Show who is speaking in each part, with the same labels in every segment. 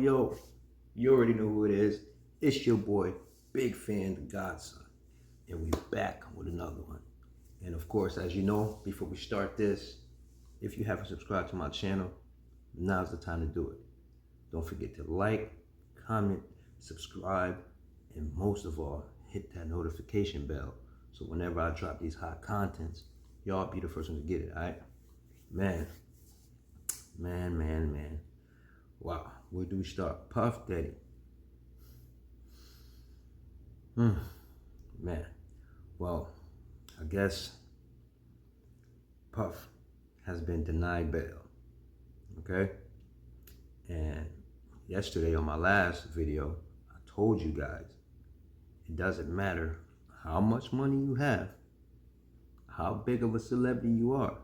Speaker 1: yo, you already know who it is. It's your boy, Big Fan, the Godson. And we back with another one. And of course, as you know, before we start this, if you haven't subscribed to my channel, now's the time to do it. Don't forget to like, comment, subscribe, and most of all, hit that notification bell. So whenever I drop these hot contents, y'all be the first one to get it, all right? Man. Wow, where do we start? Puff Daddy. Man, well, I guess Puff has been denied bail, okay? And yesterday on my last video, I told you guys, it doesn't matter how much money you have, how big of a celebrity you are.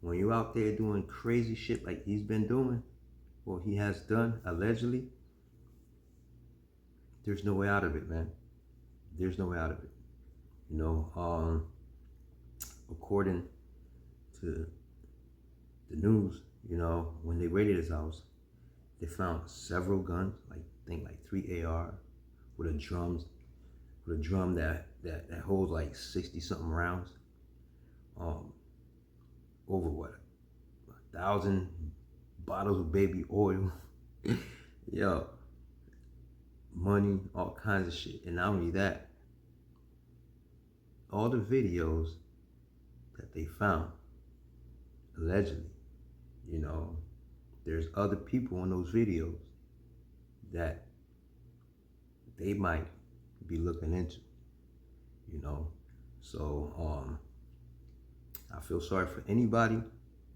Speaker 1: When you're out there doing crazy shit like he's been doing, or he has done, allegedly, there's no way out of it, man. There's no way out of it. You know, according to the news, you know, when they raided his house, they found several guns, like I think like 3 AR with a drum that holds like 60 something rounds. Over what, 1,000 bottles of baby oil. Yo, money, all kinds of shit. And not only that, all the videos that they found, allegedly, you know, there's other people in those videos that they might be looking into, you know. So I feel sorry for anybody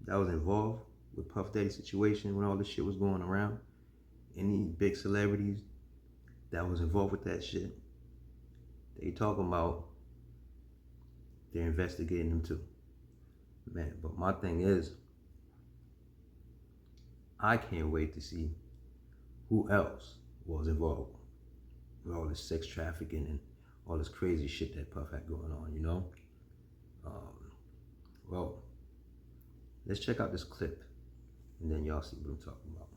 Speaker 1: that was involved with Puff Daddy's situation when all this shit was going around. Any big celebrities that was involved with that shit, they talking about they're investigating them too. Man, but my thing is, I can't wait to see who else was involved with all this sex trafficking and all this crazy shit that Puff had going on, you know? Well, let's check out this clip, and then y'all see what I'm talking about.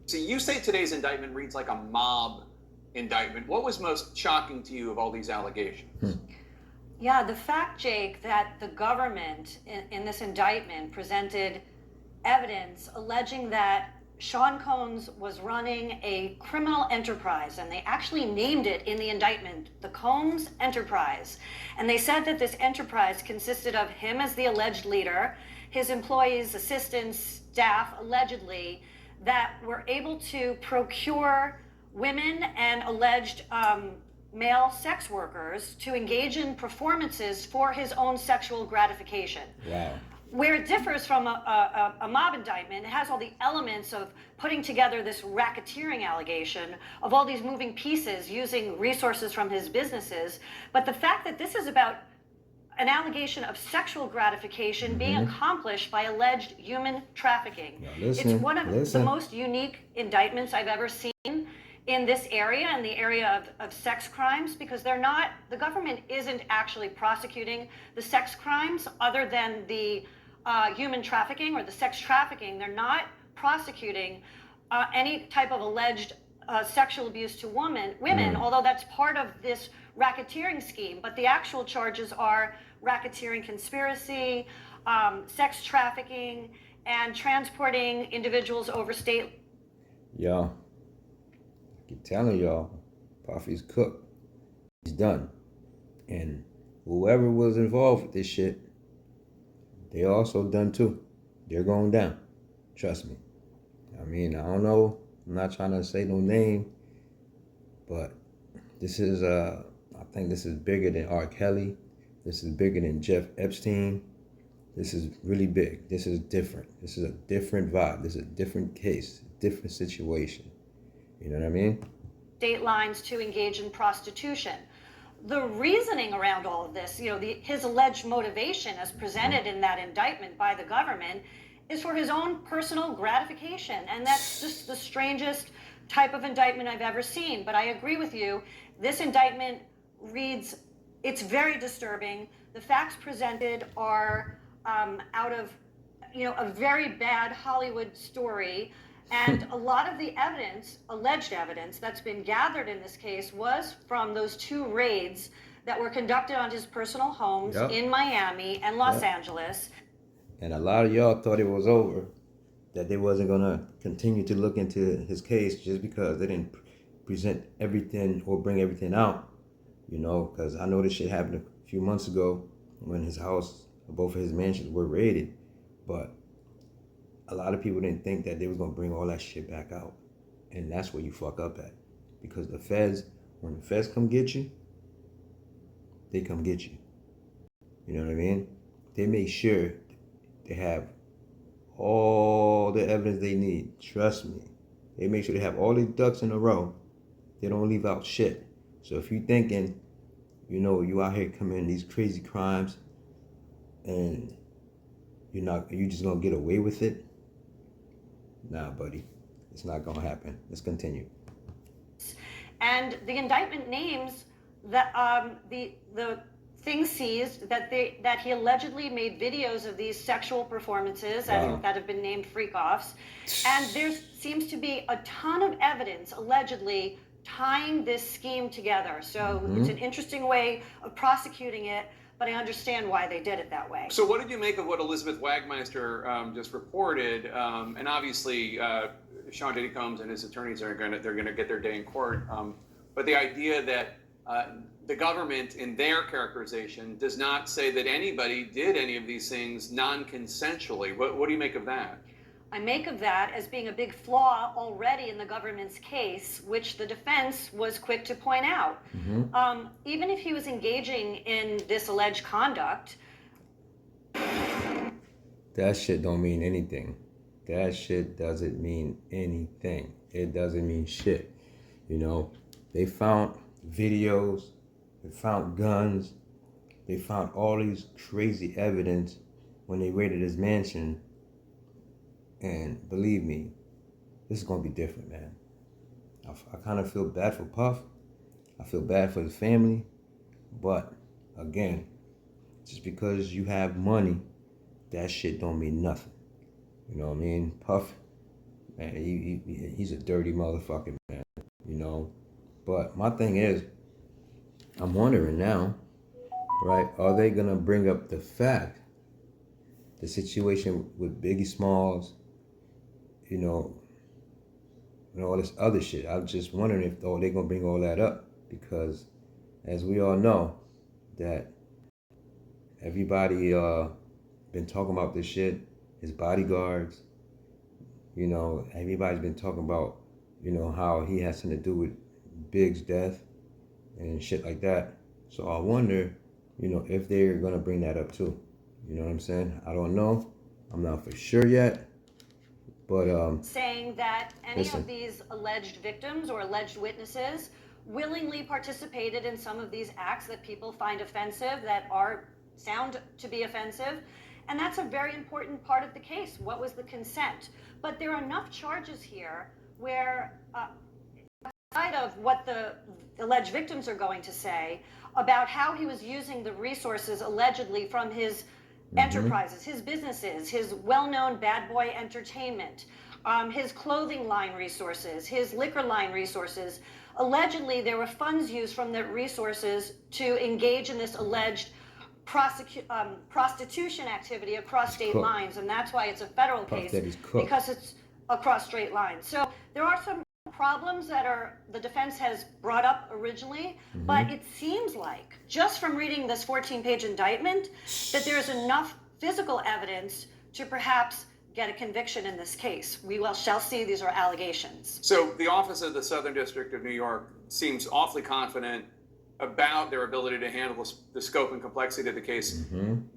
Speaker 2: So you say today's indictment reads like a mob indictment. What was most shocking to you of all these allegations?
Speaker 3: Yeah, the fact, Jake, that the government in this indictment presented evidence alleging that Sean Combs was running a criminal enterprise, and they actually named it in the indictment, the Combs Enterprise. And they said that this enterprise consisted of him as the alleged leader, his employees, assistants, staff, allegedly, that were able to procure women and alleged male sex workers to engage in performances for his own sexual gratification.
Speaker 1: Wow.
Speaker 3: Where it differs from a mob indictment, it has all the elements of putting together this racketeering allegation of all these moving pieces using resources from his businesses. But the fact that this is about an allegation of sexual gratification being accomplished by alleged human trafficking. It's one of the most unique indictments I've ever seen in this area, in the area of sex crimes, because the government isn't actually prosecuting the sex crimes other than the human trafficking or the sex trafficking. They're not prosecuting any type of alleged sexual abuse to women, although that's part of this racketeering scheme. But the actual charges are racketeering conspiracy, sex trafficking, and transporting individuals over state.
Speaker 1: Yeah, I keep telling y'all, Puffy's cooked. He's done. And whoever was involved with this shit, they also done too. They're going down. Trust me. I mean, I don't know. I'm not trying to say no name, but this is, I think this is bigger than R. Kelly. This is bigger than Jeff Epstein. This is really big. This is different. This is a different vibe. This is a different case, different situation. You know what I mean?
Speaker 3: State lines to engage in prostitution. The reasoning around all of this, you know, his alleged motivation as presented in that indictment by the government is for his own personal gratification. And that's just the strangest type of indictment I've ever seen. But I agree with you. This indictment reads, it's very disturbing. The facts presented are out of a very bad Hollywood story. And a lot of the evidence, alleged evidence, that's been gathered in this case was from those 2 raids that were conducted on his personal homes in Miami and Los Angeles.
Speaker 1: And a lot of y'all thought it was over, that they wasn't gonna continue to look into his case just because they didn't present everything or bring everything out, because I know this shit happened a few months ago when his house, both of his mansions were raided, but a lot of people didn't think that they was gonna bring all that shit back out, and that's where you fuck up at, because when the feds come get you, they come get you. You know what I mean? They make sure they have all the evidence they need. Trust me. They make sure they have all these ducks in a row. They don't leave out shit. So if you thinking, you out here committing these crazy crimes and you just gonna get away with it? Nah, buddy. It's not gonna happen. Let's continue.
Speaker 3: And the indictment names that the things seized that he allegedly made videos of these sexual performances that have been named freak-offs. And there seems to be a ton of evidence allegedly tying this scheme together. So it's an interesting way of prosecuting it, but I understand why they did it that way.
Speaker 2: So what did you make of what Elizabeth Wagmeister just reported? And obviously, Sean Diddy Combs and his attorneys are gonna get their day in court. But the idea that the government, in their characterization, does not say that anybody did any of these things non-consensually. What do you make of that?
Speaker 3: I make of that as being a big flaw already in the government's case, which the defense was quick to point out. Even if he was engaging in this alleged conduct,
Speaker 1: that shit don't mean anything. That shit doesn't mean anything. It doesn't mean shit. They found videos, they found guns, they found all these crazy evidence when they raided his mansion. And believe me, this is gonna be different, man. I kind of feel bad for Puff. I feel bad for his family. But again, just because you have money, that shit don't mean nothing. You know what I mean? Puff, man, he's a dirty motherfucker, man. But my thing is, I'm wondering now, right? Are they gonna bring up the situation with Biggie Smalls, and all this other shit? I'm just wondering if they're gonna bring all that up, because as we all know, that everybody been talking about this shit, his bodyguards, everybody's been talking about, how he has something to do with Big's death and shit like that. So I wonder, if they're gonna bring that up too. You know what I'm saying? I don't know. I'm not for sure yet. But
Speaker 3: saying that any of these alleged victims or alleged witnesses willingly participated in some of these acts that people find offensive, that sound to be offensive. And that's a very important part of the case. What was the consent? But there are enough charges here where, outside of what the alleged victims are going to say about how he was using the resources allegedly from his enterprises, his businesses, his well-known Bad Boy Entertainment, his clothing line resources, his liquor line resources. Allegedly, there were funds used from the resources to engage in this alleged prostitution activity across state lines, and that's why it's a federal case, because it's across straight lines. So there are some problems that the defense has brought up originally, but it seems like, just from reading this 14-page indictment, that there's enough physical evidence to perhaps get a conviction in this case. We shall see. These are allegations.
Speaker 2: So the Office of the Southern District of New York seems awfully confident about their ability to handle the scope and complexity of the case.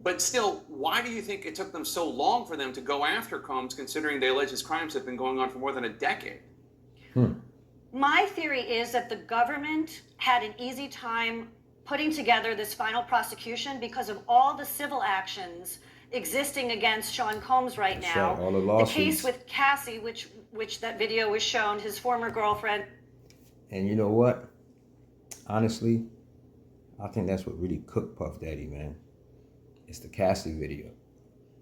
Speaker 2: But still, why do you think it took them so long for them to go after Combs, considering they allege his crimes have been going on for more than a decade?
Speaker 3: My theory is that the government had an easy time putting together this final prosecution because of all the civil actions existing against Sean Combs right now.
Speaker 1: All the lawsuits.
Speaker 3: The case with Cassie, which that video was shown, his former girlfriend.
Speaker 1: And you know what? Honestly, I think that's what really cooked Puff Daddy, man. It's the Cassie video.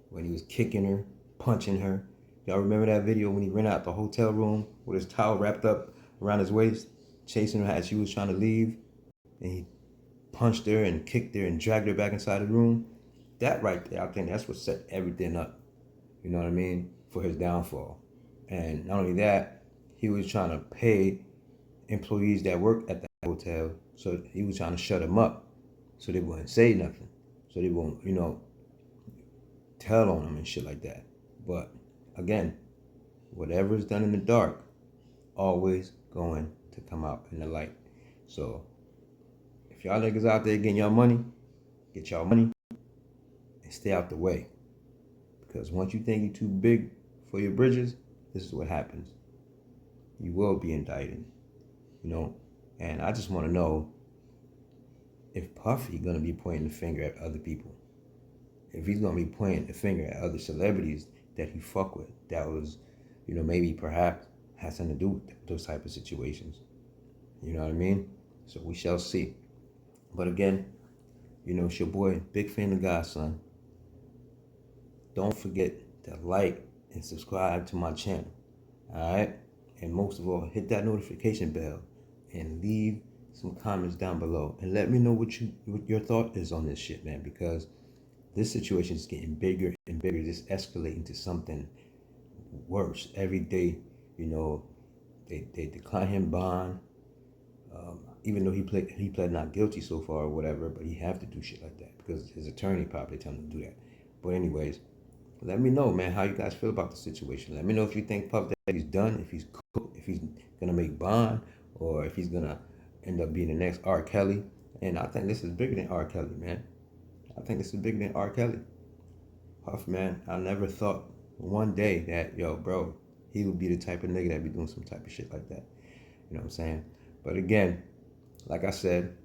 Speaker 1: When he was kicking her, punching her. Y'all remember that video when he ran out the hotel room with his towel wrapped up around his waist, chasing her as she was trying to leave, and he punched her and kicked her and dragged her back inside the room? That right there, I think that's what set everything up, you know what I mean, for his downfall. And not only that, he was trying to pay employees that worked at the hotel, so he was trying to shut them up so they wouldn't say nothing, so they won't, tell on them and shit like that. But again, whatever is done in the dark, always going to come out in the light. So if y'all niggas out there getting y'all money, get y'all money and stay out the way. Because once you think you're too big for your bridges, this is what happens. You will be indicted, And I just want to know if Puffy gonna be pointing the finger at other people. If he's gonna be pointing the finger at other celebrities that he fuck with, that was, maybe perhaps has something to do with those type of situations. You know what I mean? So we shall see. But again, it's your boy, big fan of Godson. Don't forget to like and subscribe to my channel. Alright? And most of all, hit that notification bell and leave some comments down below and let me know what your thought is on this shit, man, because this situation is getting bigger and bigger, just escalating to something worse every day. They decline him bond, even though he pled not guilty so far or whatever, but he have to do shit like that because his attorney probably tell him to do that. But anyways, let me know, man, how you guys feel about the situation. Let me know if you think Puff that he's done, if he's cool, if he's gonna make bond, or if he's gonna end up being the next R. Kelly. And I think this is bigger than R. Kelly, man. I think this is bigger than R. Kelly. Puff, man, I never thought one day that, bro, he would be the type of nigga that be doing some type of shit like that. You know what I'm saying? But again, like I said,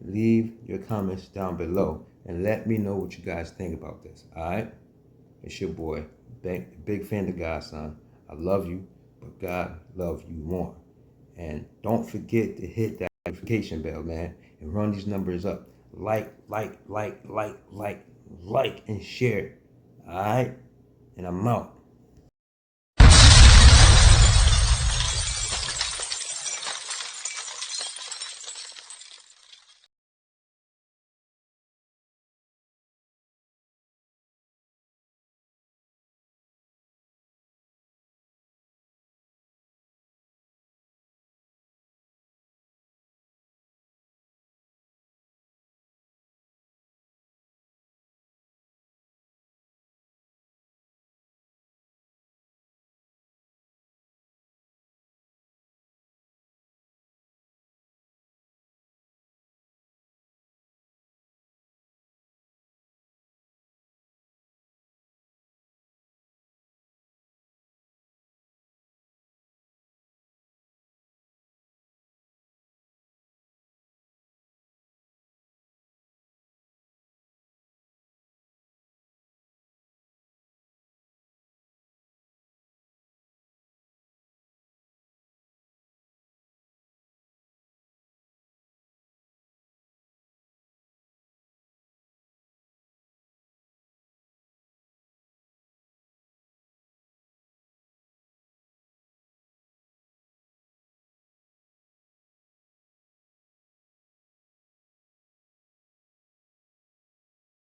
Speaker 1: leave your comments down below and let me know what you guys think about this, all right? It's your boy, big fan of Godson. I love you, but God loves you more. And don't forget to hit that notification bell, man, and run these numbers up. Like, and share, all right? And I'm out.